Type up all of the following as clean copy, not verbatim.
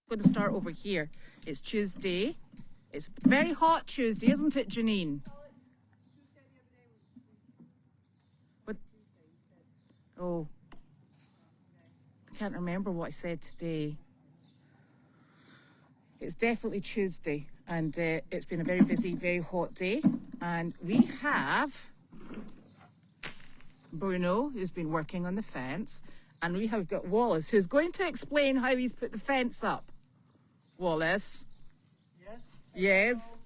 going to start over here. It's Tuesday. It's very hot Tuesday, isn't it, Janine? What? Oh, I can't remember what I said today. It's definitely Tuesday, and it's been a very busy, very hot day. And we have Bruno, who's been working on the fence, and we have got Wallace, who's going to explain how he's put the fence up. Wallace? Yes? Yes?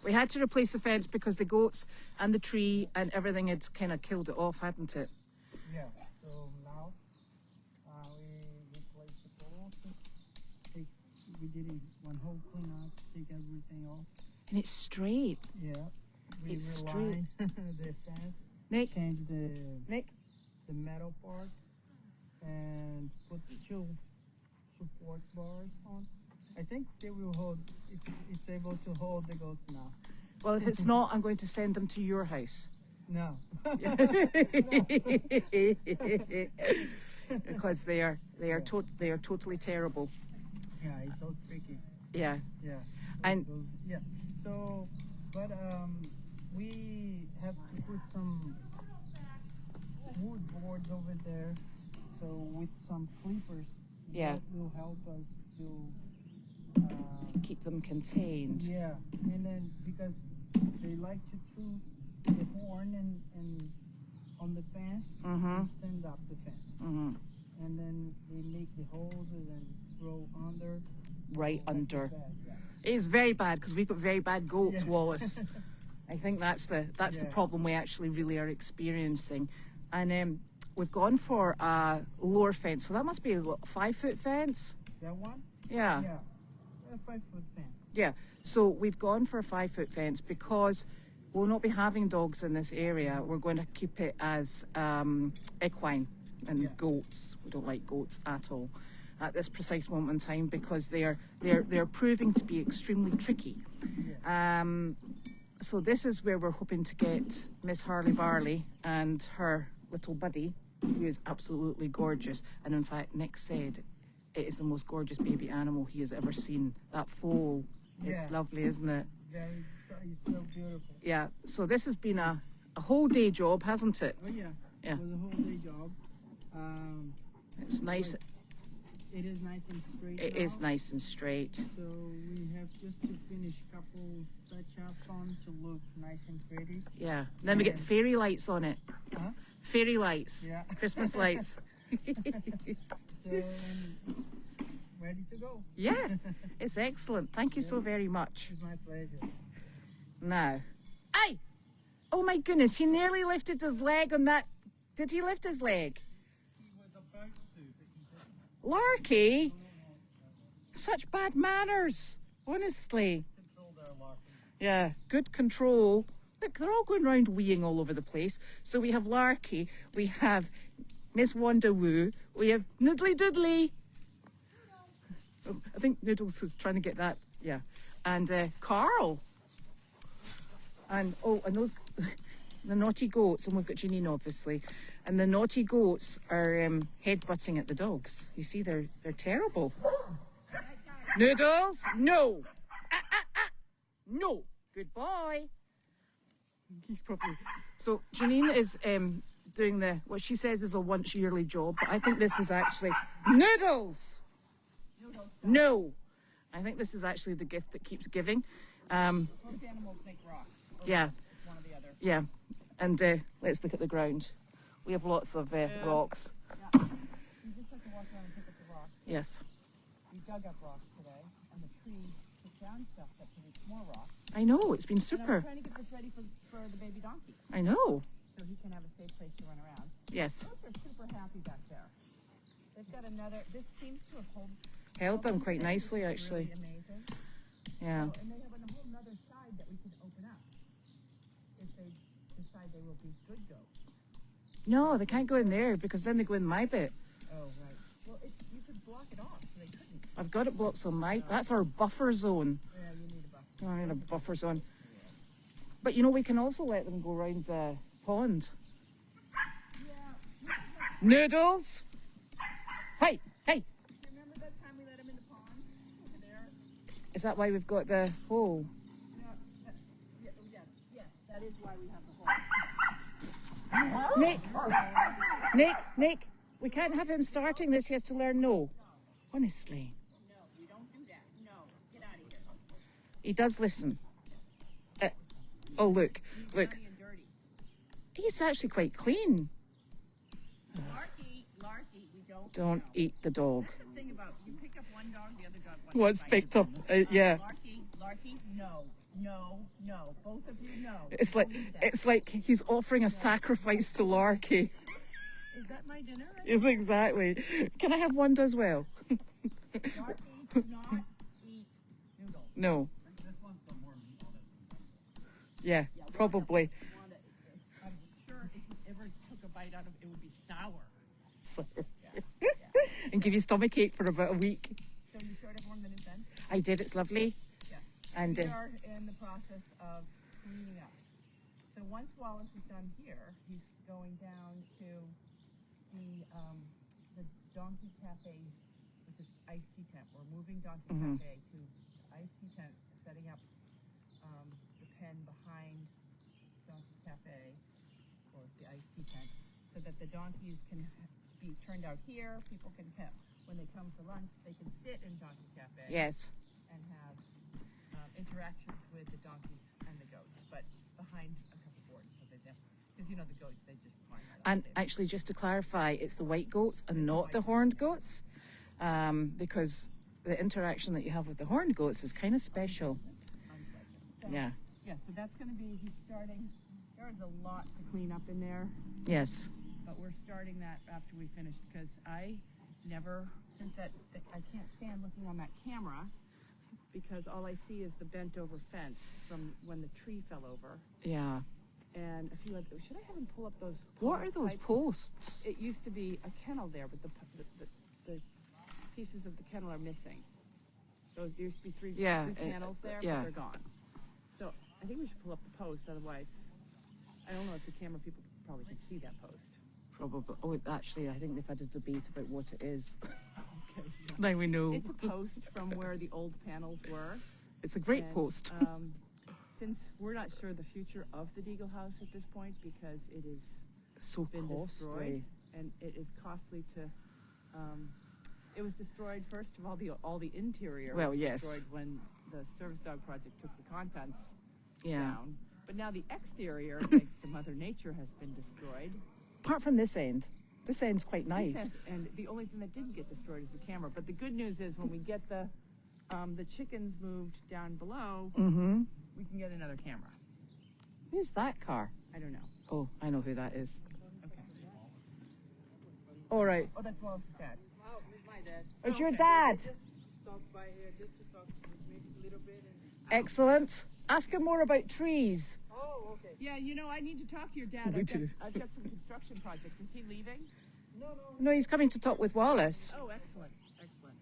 We had to replace the fence because the goats and the tree and everything had kind of killed it off, hadn't it? Yeah, so now we replaced the poles. We did one whole clean up, take everything off. And it's straight. Yeah. We It's straight. the fence. Nick? Change the metal part and put the two support bars on. I think they will hold, it's able to hold the goats now. Well, if it's not, I'm going to send them to your house. No. Because they are totally terrible. Yeah, it's so tricky. Yeah. Yeah. And yeah. So, but we have to put some wood boards over there. So with some clippers, yeah, that will help us to keep them contained. Yeah, and then because they like to chew the horn and on the fence, and stand up the fence, and then they make the hoses and throw under. Right under. Bad, yeah. It is very bad because we've got very bad goats, yeah. Wallace. I think that's the problem we actually really are experiencing. And we've gone for a lower fence, so that must be what, a 5-foot fence? That one? Yeah. Yeah, a 5-foot fence. Yeah, so we've gone for a 5-foot fence because we'll not be having dogs in this area. We're going to keep it as equine and goats. We don't like goats at all at this precise moment in time because they're proving to be extremely tricky. Yeah. So this is where we're hoping to get Miss Harley Barley and her little buddy, who is absolutely gorgeous. And in fact, Nick said it is the most gorgeous baby animal he has ever seen. That foal is lovely, isn't it? Yeah, it's so beautiful. Yeah, so this has been a whole day job, hasn't it? Oh yeah, yeah. It was a whole day job. It's nice. It is nice and straight. It is nice and straight. So we have just to finish a couple touch-ups on to look nice and pretty. Yeah, then we get fairy lights on it. Huh? Fairy lights. Yeah. Christmas lights. So, ready to go. Yeah, it's excellent. Thank you so very much. It's my pleasure. Now, aye! Oh my goodness, he nearly lifted his leg on that. Did he lift his leg? He was about to, but he didn't. Larky? Such bad manners, honestly. Control there, Larky. Yeah, good control. Look, they're all going around weeing all over the place. So we have Larky, we have Miss Wanda Woo, we have Noodly Doodly. Oh, I think Noodles was trying to get that, yeah. And Carl. And those, the naughty goats, and we've got Janine obviously. And the naughty goats are headbutting at the dogs. You see, they're terrible. Noodles, no. No. Good boy. He's probably... So Janine is doing what she says is a once yearly job, but I think this is actually... Noodles! No. I think this is actually the gift that keeps giving. Most animals make rocks. Yeah. One or the other. Yeah. And let's look at the ground. We have lots of rocks. Yeah. You just have to walk around and pick up the rocks. Yes. We dug up rocks today, and the tree took down stuff that produced more rocks. I know, it's been And super. I'm trying to get this ready for the baby donkey, I know. so he can have a safe place to run around. Yes. Those are super happy back there. They've got another. This seems to have Held them quite nicely, actually. Really amazing. Yeah. So, and they have a whole other side that we can open up if they decide they will be good goats. No, they can't go in there because then they go in my bit. Oh, right. Well, you could block it off, so they couldn't. I've got it blocked on my... That's our buffer zone. Yeah, you need a buffer. I need a buffer zone. But, you know, we can also let them go around the pond. Yeah. Noodles! Hey, hey! Remember that Is that why we've got the hole? Yes, that is why we have the hole. Nick, we can't have him starting this. He has to learn no. Honestly. No, we don't do that. No, get out of here. He does listen. Oh, look. Dirty and dirty. He's actually quite clean. Larky, we don't. Don't eat the dog. That's the thing about, you pick up one dog, the other dog wants What's to bite picked you. up? Yeah. Larky, no. Both of you, no. It's like he's offering a sacrifice to Larky. Is that my dinner? Yes, exactly. Can I have one as well? Larky does not eat noodles. No. Yeah, probably. I'm sure if you ever took a bite out of it, it would be sour. So, and give you stomach ache for about a week. So you showed everyone the new fence? I did. It's lovely. Yeah. And We are in the process of cleaning up. So once Wallace is done here, he's going down to the Donkey Cafe, which is iced tea tent. We're moving Donkey Cafe to iced tea tent, setting up the pen behind Donkey Cafe, or the iced tea tent, so that the donkeys can be turned out here. People can come, when they come for lunch, they can sit in Donkey Cafe yes. and have interactions with the donkeys and the goats, but behind a couple boards, so they just, because you know the goats, they just climb right up. And actually, just to clarify, it's the white goats and not the horned goats, because the interaction that you have with the horned goats is kind of special. So, Yeah. Yeah, so that's going to be, he's starting, there's a lot to clean up in there, Yes. but we're starting that after we finish, because I never, since that I can't stand looking on that camera, because all I see is the bent over fence from when the tree fell over. Yeah. And a few other, should I have him pull up those? What are those pipes? posts? It used to be a kennel there, but the pieces of the kennel are missing. So there used to be three panels there, yeah. but they're gone. So I think we should pull up the post, otherwise, I don't know if the camera people probably can see that post. Probably. Oh, actually, I think they've had a debate about what it is. Okay. Now we know. It's a post from where the old panels were. It's a great And, post. Since we're not sure the future of the Deagle House at this point, because it is So been costly. destroyed, and it is costly to. It was destroyed first of all the interior. Well, was yes. destroyed when the service dog project took the contents Yeah. down. But now the exterior, thanks to Mother Nature, has been destroyed. Apart from this end. This end's quite nice. And the only thing that didn't get destroyed is the camera. But the good news is when we get the chickens moved down below, we can get another camera. Who's that car? I don't know. Oh, I know who that is. Okay. All right. Oh, that's Wallace's dad. Oh, it's my dad. It's your Okay. dad. Just stopped by here just to talk maybe a little bit. Excellent. Ask him more about trees. Oh, okay. Yeah, you know, I need to talk to your dad. Me too. I've got some construction projects. Is he leaving? No. No, he's coming to talk with Wallace. Oh, excellent. Excellent.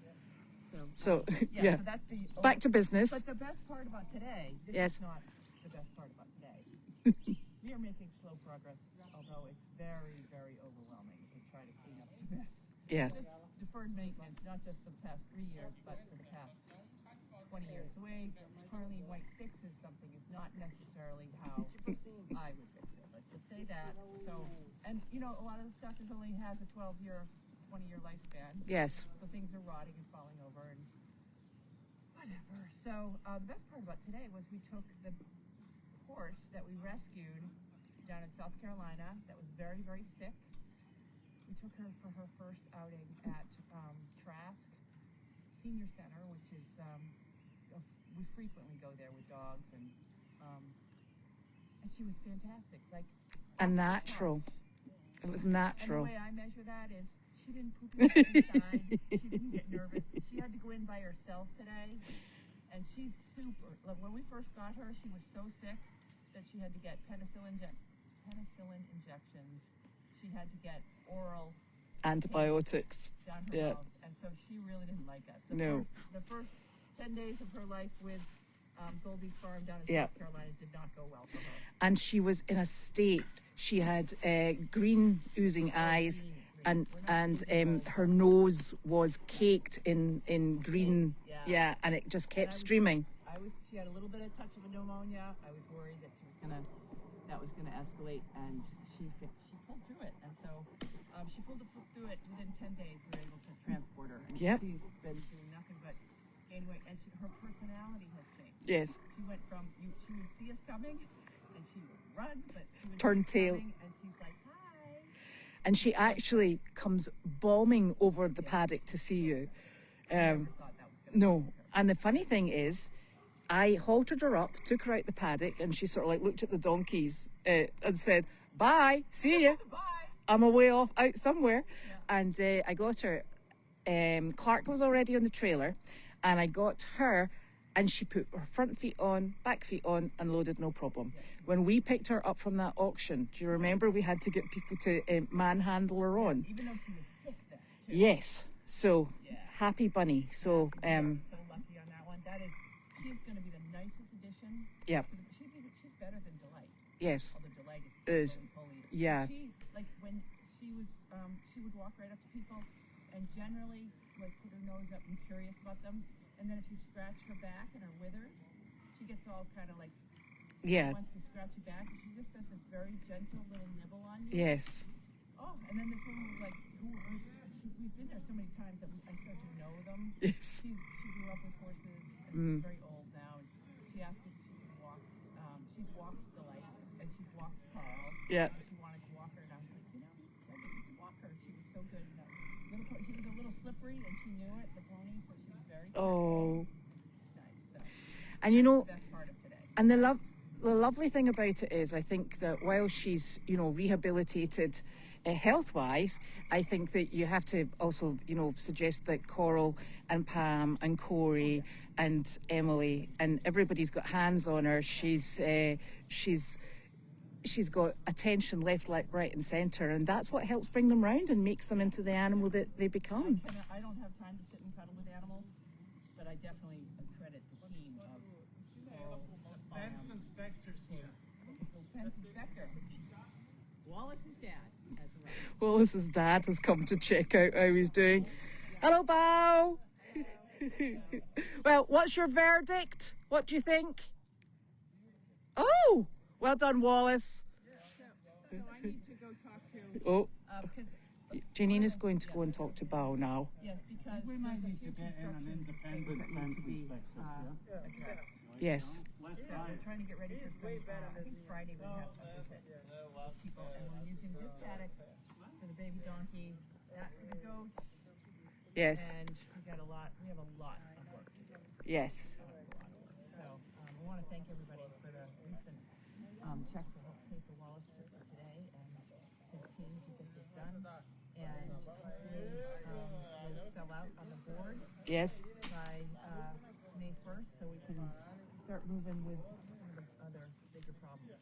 So, Yeah, yeah. so that's the... Back to business. But the best part about today, this Yes. is not the best part about today. We are making slow progress, although it's very, very overwhelming to try to clean up the mess. Yeah. Just deferred maintenance, not just for the past 3 years, but for the past 20 years. The way Carlene White fixes something is not necessarily how I would fix it. Let's just say that. So, and you know, a lot of the stuff only has a 12-year, 20-year lifespan. Yes. So things are rotting and falling over and whatever. So the best part about today was we took the horse that we rescued down in South Carolina that was very, very sick. We took her for her first outing at Trask Senior Center, which is, we frequently go there with dogs, and she was fantastic. Like A natural. It was natural. And the way I measure that is she didn't poop inside. She didn't get nervous. She had to go in by herself today, and she's super. Like when we first got her, she was so sick that she had to get penicillin injections. She had to get oral Antibiotics. down her Yeah. mouth, and so she really didn't like us. No. The first 10 days of her life with Goldy's farm down in Yeah. South Carolina did not go well for her. And she was in a state. She had green oozing eyes, and her nose was caked in green. Yeah, and it just kept And streaming. She had a little bit of touch of a pneumonia. I was worried that that was gonna escalate, and she pulled through it. And so she pulled through it within 10 days. We were able to transport her. And Yep. She's been doing nothing but gain weight, and her personality has changed. Yes. She went from she would see us coming, and she would run, but she would Turn see us tail. coming, and she's like, "Hi." And she actually comes bombing over the paddock to see you. Never thought that was gonna No. And the funny thing is, I haltered her up, took her out the paddock, and she sort of like looked at the donkeys and said, "Bye, see ya. Bye. I'm away off out somewhere." And I got her. Clark was already on the trailer, and I got her, and she put her front feet on, back feet on, and loaded no problem. When we picked her up from that auction, do you remember we had to get people to manhandle her on? Even though she was sick then, too. Yes. So happy bunny. So So lucky on that one. She's going to be the nicest addition. yeah. She's better than Delight. Yes. Although Delight Is is fully. yeah. She when she was she would walk right up to people and generally like put her nose up and curious about them. And then if you scratch her back and her withers, she gets all kind of like Yeah. wants to scratch you back. And she just does this very gentle little nibble on you. Yes. Oh, and then this woman was like, we've been there so many times that I start to know them. Yes. She grew up with horses, and she's very old now. And she asked if she could walk. She's walked Delight, and she's walked Carl. Yeah. And she wanted to walk her, and I was like, you said that you could walk her. She was so good. She was a little slippery, and she knew it, the pony, so she was very good. Oh. It's nice. So And you know, that's the best part of today. and the lovely thing about it is, I think that while she's, rehabilitated health-wise, I think that you have to also, suggest that Coral and Pam and Corey and Emily and everybody's got hands on her. She's got attention left, right, and centre, and that's what helps bring them round and makes them into the animal that they become. I don't have time to sit and cuddle with animals, but I definitely credit the team of Coral, Fence inspectors here. Fence inspector. Wallace's dad has arrived. Wallace's dad has come to check out how he's doing. Hello, Bow. Well, what's your verdict? What do you think? Oh, well done, Wallace. So I need to go talk to Oh, because Janine is going to go and talk to Bow now. yes, because We might there's a need to few get in an construction independent things that fence need to be inspector. addressed. Yes. Less So we're size. trying to get ready for some. I think Friday we have to visit people, and we're using this paddock for the baby donkey, that for the goats, Yes. and we have a lot of work to do. Yes. So I want to thank everybody for the recent check to help pay for Wallace trip for today and his team to get this done. And hopefully we'll sell out on the board Yes. by May 1st so we can start moving with some of the other bigger problems.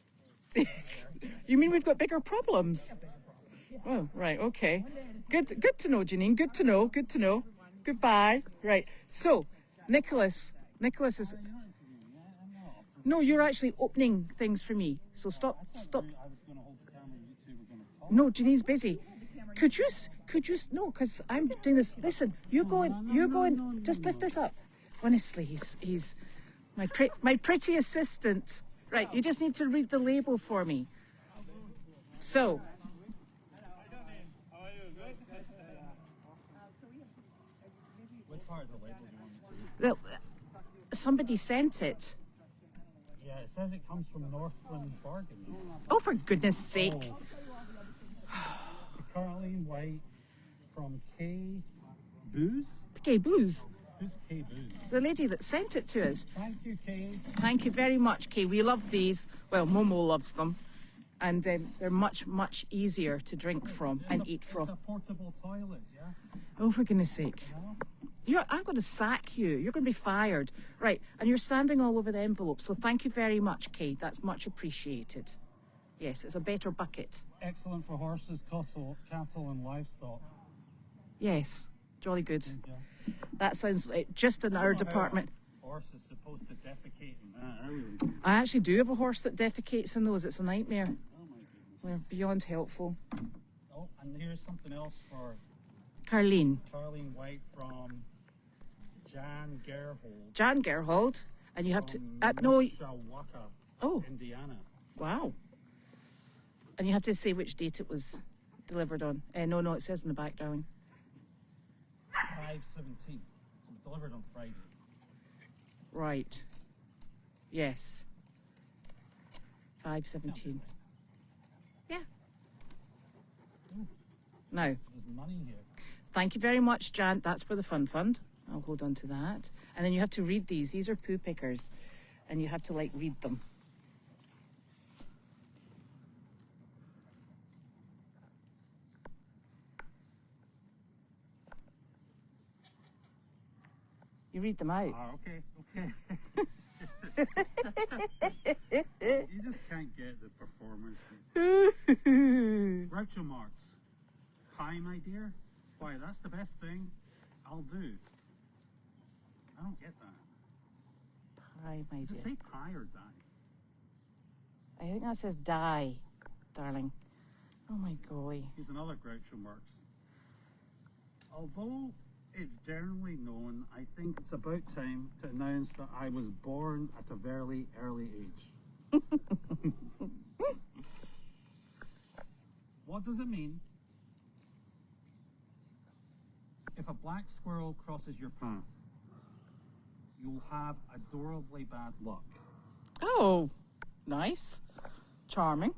Yes. You mean we've got bigger problems? Oh, right. Okay. Good to know, Janine. Good to know. Goodbye. Right. So, Nicholas is... No, you're actually opening things for me. So stop. I was going to hold the camera and you two were going to talk. No, Janine's busy. Could you, no, because I'm doing this. Listen, you go and just lift this up. Honestly, he's my pretty assistant. Right, you just need to read the label for me. So, Which part of the label do you want me to read? somebody sent it. Yeah, it says it comes from Northland Bargains. Oh, for goodness sake. To Carlene White from K. Booze? Okay, Booze, Who's K. Booze? the lady that sent it to us. Thank you, K. Thank you very much, Kay. We love these. Well, Momo loves them. And they're much, much easier to drink from and eat It's from. a portable toilet, yeah? Oh, for goodness sake. No? I'm going to sack you. You're going to be fired. Right, and you're standing all over the envelope. So thank you very much, Kay. That's much appreciated. Yes, it's a better bucket. Excellent for horses, cattle and livestock. Yes, jolly good. Yeah. That sounds like just in our department. Horse is supposed to defecate in that. Really? I actually do have a horse that defecates in those. It's a nightmare. Oh my goodness. We're beyond helpful. Oh, and here's something else for Carlene. Carlene White from Jan Gerhold. Jan Gerhold. And you have to... Mishawaka, Oh, Indiana. wow. And you have to say which date it was delivered on. No, it says in the back, darling. 5/17. So it was delivered on Friday. Right. Yes. 5/17. Yeah. Now, There's money here. thank you very much, Jan. That's for the Fun Fund. I'll hold on to that. And then you have to read these. These are poo pickers. And you have to, like, read them. You read them out. Okay. You just can't get the performances. Groucho Marx. Hi, my dear. Why, that's the best thing I'll do. I don't get that. Pie, my Does it dear. say pie or die? I think that says die, darling. Oh my golly. Here's another Groucho Marx. Although it's generally known, I think it's about time to announce that I was born at a very early age. What does it mean if a black squirrel crosses your path? You'll have adorably bad luck. Oh, nice. Charming.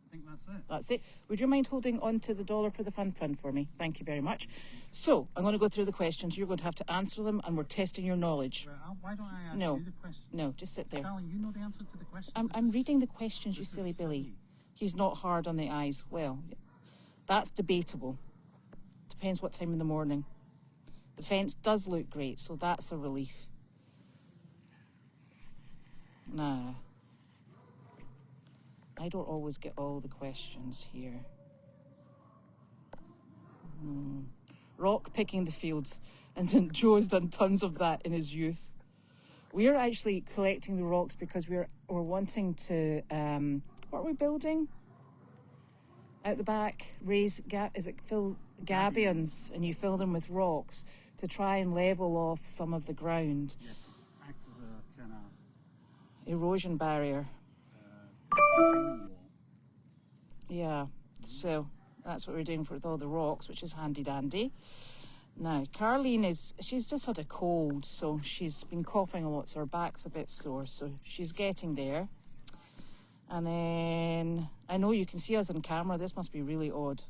I think that's it. That's it. Would you mind holding on to the $1 for the Fun Fund for me? Thank you very much. So, I'm going to go through the questions. You're going to have to answer them, and we're testing your knowledge. Well, why don't I ask No. you the question? No, just sit there. Carlene, you know the answer to the question. I'm reading the questions, you silly Billy. He's not hard on the eyes. Well, that's debatable. Depends what time in the morning. The fence does look great, so that's a relief. Nah. I don't always get all the questions here. Rock picking the fields. And then Joe has done tons of that in his youth. We're actually collecting the rocks because we're wanting to... what are we building? Out the back, fill gabions, and you fill them with rocks to try and level off some of the ground. Yeah, act as a kind of Erosion barrier. retaining wall. Yeah, so that's what we're doing with all the rocks, which is handy dandy. Now, Carlene she's just had a cold, so she's been coughing a lot, so her back's a bit sore, so she's getting there. And then, I know you can see us on camera, this must be really odd.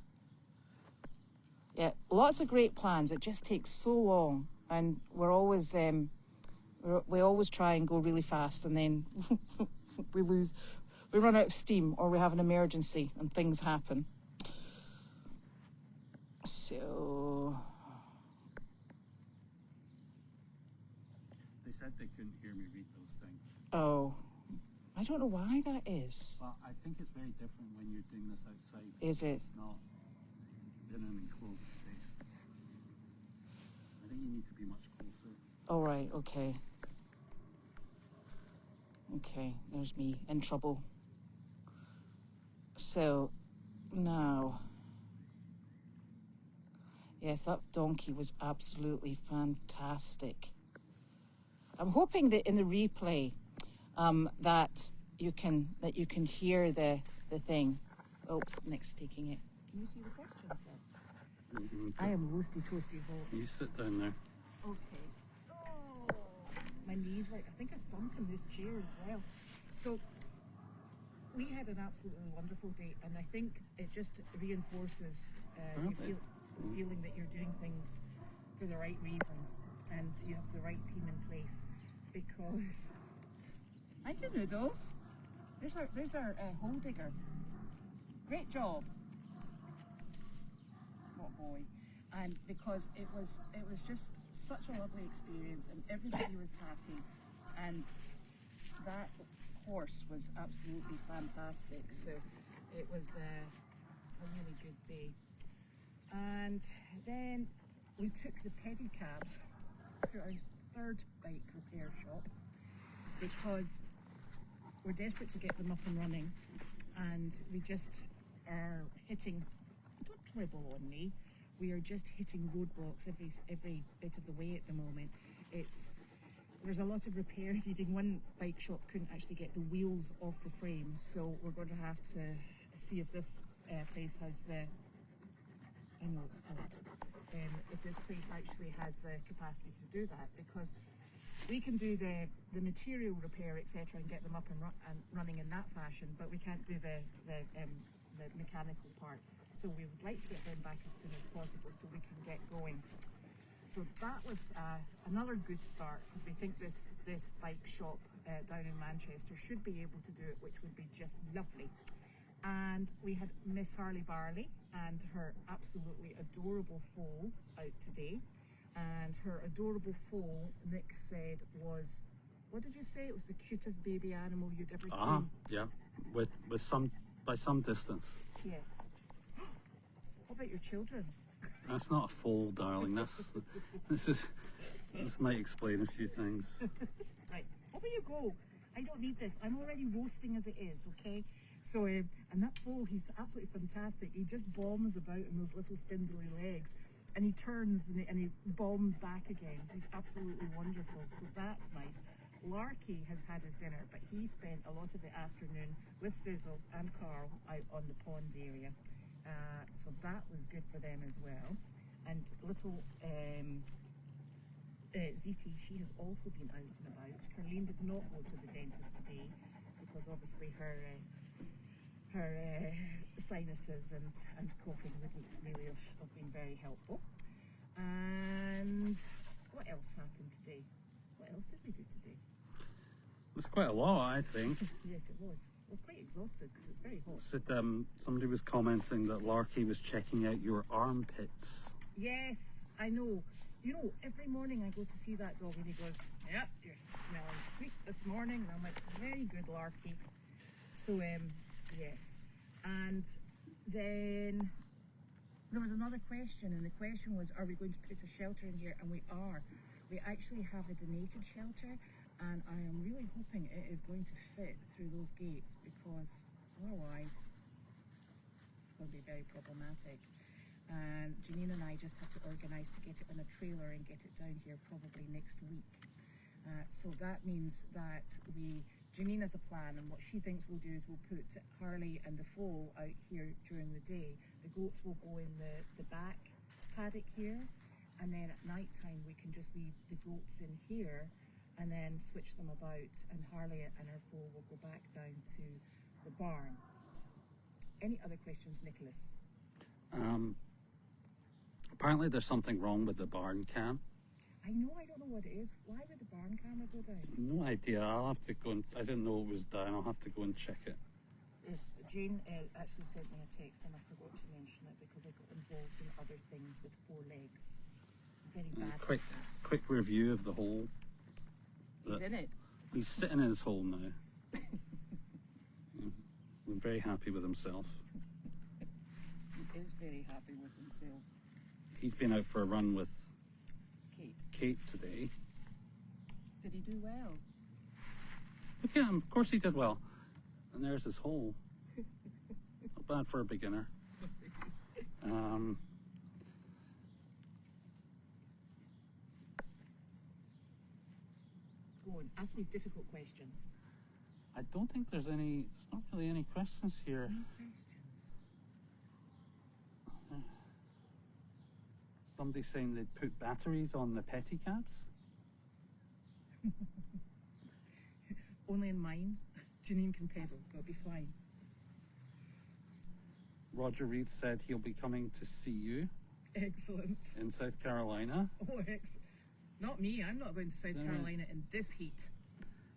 Yeah, lots of great plans, it just takes so long, and we're always, we always try and go really fast, and then we run out of steam, or we have an emergency, and things happen. So... They said they couldn't hear me read those things. Oh, I don't know why that is. But I think it's very different when you're doing this outside. Is it? It's not in an enclosed space. I think you need to be much closer. All right, okay. Okay, there's me in trouble. So, now... Yes, that donkey was absolutely fantastic. I'm hoping that in the replay that you can hear the thing. Oops, Nick's taking it. Can you see the questions then? I am roasty toasty hot. You sit down there. Okay. Oh, my knees I think I sunk in this chair as well. So we had an absolutely wonderful day, and I think it just reinforces the feeling that you're doing things for the right reasons and you have the right team in place. Because thank you, Noodles. There's our hole digger. Great job. What boy? And because it was just such a lovely experience, and everybody was happy, and that horse was absolutely fantastic. So it was a really good day. And then we took the pedicabs to our third bike repair shop because we're desperate to get them up and running, and we just are hitting, don't dribble on me, we are just hitting roadblocks every bit of the way at the moment. there's a lot of repair needing. One bike shop couldn't actually get the wheels off the frame, so we're going to have to see if this place has I know it's hot. If this place actually has the capacity to do that, because we can do the material repair, etc., and get them up and running in that fashion, but we can't do the mechanical part. So we would like to get them back as soon as possible so we can get going. So that was another good start, because we think this bike shop down in Manchester should be able to do it, which would be just lovely. And we had Miss Harley Barley and her absolutely adorable foal out today. And her adorable foal, Nick said, was, what did you say? It was the cutest baby animal you'd ever seen. Yeah, by some distance. Yes. What about your children? That's not a foal, darling. This might explain a few things. Right, over you go. I don't need this. I'm already roasting as it is, okay? So, and that foal, he's absolutely fantastic. He just bombs about in those little spindly legs, and he turns and he bombs back again. He's absolutely wonderful. So that's nice. Larky has had his dinner, but he spent a lot of the afternoon with Sizzle and Carl out on the pond area. So that was good for them as well. And little Ziti, she has also been out and about. Carlene did not go to the dentist today because obviously her sinuses and coughing wouldn't really have been very helpful. And what else happened today? What else did we do today? It was quite a lot, I think. Yes, it was. We're quite exhausted because it's very hot. Somebody was commenting that Larky was checking out your armpits. Yes, I know. You know, every morning I go to see that dog and he goes, "Yep, you're smelling sweet this morning." And I'm like, "Very good, Larky." So, yes. And then there was another question, and the question was, are we going to put a shelter in here? And we are. We actually have a donated shelter, and I am really hoping it is going to fit through those gates, because otherwise it's going to be very problematic. And Janine and I just have to organise to get it on a trailer and get it down here probably next week. So that means that Janine has a plan, and what she thinks we'll do is we'll put Harley and the foal out here during the day. The goats will go in the back paddock here, and then at night time we can just leave the goats in here and then switch them about, and Harley and her foal will go back down to the barn. Any other questions, Nicholas? Apparently there's something wrong with the barn cam. I know, I don't know what it is. Why would the barn camera go down? No idea. I'll have to go and, I didn't know it was down. I'll have to go and check it. Yes, Jane actually sent me a text, and I forgot to mention it because I got involved in other things with 4 legs. Very bad. Quick review of the hole. He's in it. He's sitting in his hole now. I'm very happy with himself. He is very happy with himself. He's been out for a run with Kate today. Did he do well? Look at him. Of course he did well. And there's his hole. Not bad for a beginner. Go on, ask me difficult questions. I don't think there's not really any questions here. No questions. Somebody's saying they'd put batteries on the pedicabs. Only in mine. Janine can pedal, it'll be fine. Roger Reed said he'll be coming to see you. Excellent. In South Carolina. Oh, excellent. Not me, I'm not going to South Carolina in this heat.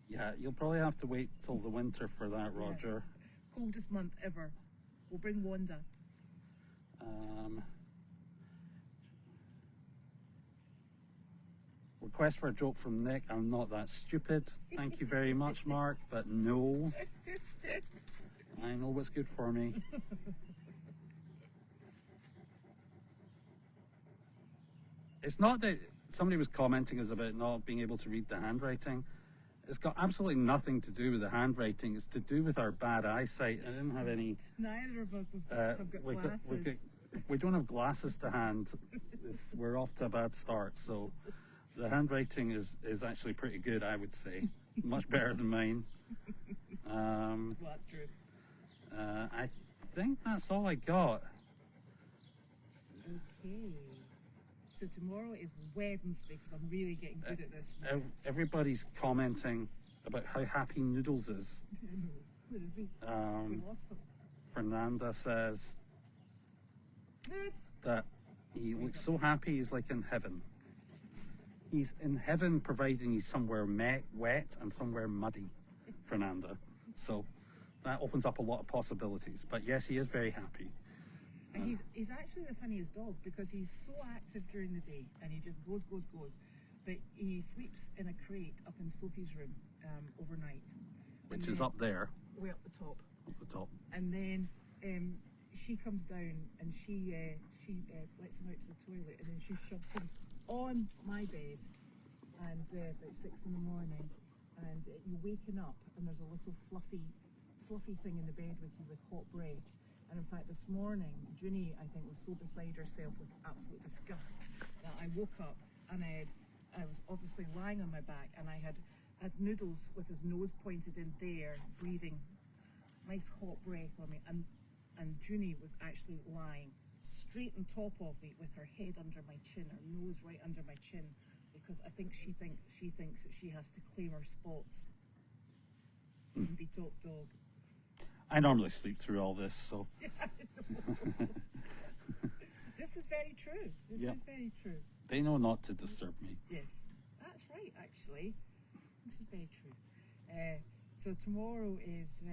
Yeah, you'll probably have to wait till the winter for that, Roger. Yeah. Coldest month ever. We'll bring Wanda. Request for a joke from Nick. I'm not that stupid. Thank you very much, Mark, but no. I know what's good for me. It's not that somebody was commenting us about not being able to read the handwriting. It's got absolutely nothing to do with the handwriting. It's to do with our bad eyesight. I didn't have any... Neither of us have got glasses. If we don't have glasses to hand, we're off to a bad start. So The handwriting is actually pretty good, I would say. Much better than mine. Well, that's true. I think that's all I got. Okay. So tomorrow is Wednesday, because I'm really getting good at this now. Everybody's commenting about how happy Noodles is. Where is he? We lost him. Fernanda says Noods! that he looks so happy he's like in heaven. He's in heaven providing he's somewhere wet and somewhere muddy, Fernanda. So that opens up a lot of possibilities. But yes, he is very happy. And he's actually the funniest dog, because he's so active during the day and he just goes. But he sleeps in a crate up in Sophie's room overnight. Which is up there. Way up the top. Up the top. And then she comes down and she lets him out to the toilet, and then she shoves him on my bed, and about 6 in the morning, and you're waking up and there's a little fluffy thing in the bed with you with hot bread. And in fact, this morning, Ginny, I think, was so beside herself with absolute disgust that I woke up and I was obviously lying on my back, and I had Noodles with his nose pointed in there, breathing nice hot breath on me, and Ginny was actually lying straight on top of me with her head under my chin, her nose right under my chin, because I think she thinks that she has to claim her spot and be top dog. I normally sleep through all this, so. This is very true. This is very true. They know not to disturb me. Yes, that's right, actually. This is very true. So tomorrow is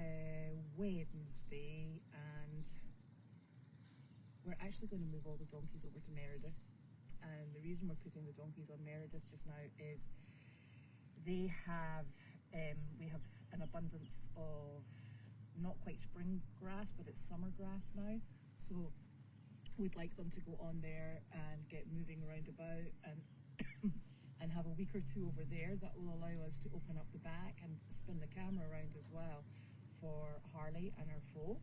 Wednesday, and we're actually going to move all the donkeys over to Meredith. And the reason we're putting the donkeys on Meredith just now is they have, we have an abundance of not quite spring grass, but it's summer grass now. So we'd like them to go on there and get moving around about and and have a week or two over there. That will allow us to open up the back and spin the camera around as well for Harley and her foal.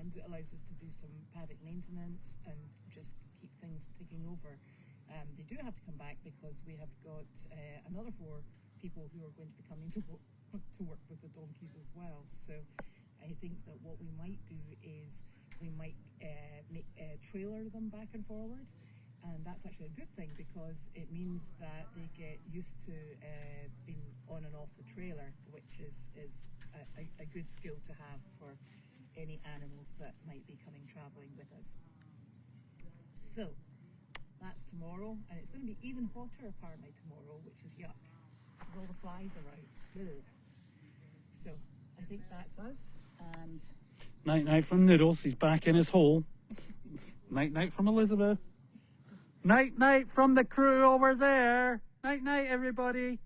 And it allows us to do some paddock maintenance and just keep things ticking over. They do have to come back because we have got another 4 people who are going to be coming to work with the donkeys as well. So I think that what we might do is we might trailer them back and forward, and that's actually a good thing because it means that they get used to being on and off the trailer, which is a good skill to have for any animals that might be coming travelling with us. So that's tomorrow, and it's going to be even hotter apparently tomorrow, which is yuck. With all the flies around. Ugh. So I think that's us. And Night from Noodles, he's back in his hole. Night from Elizabeth. Night from the crew over there. Night everybody.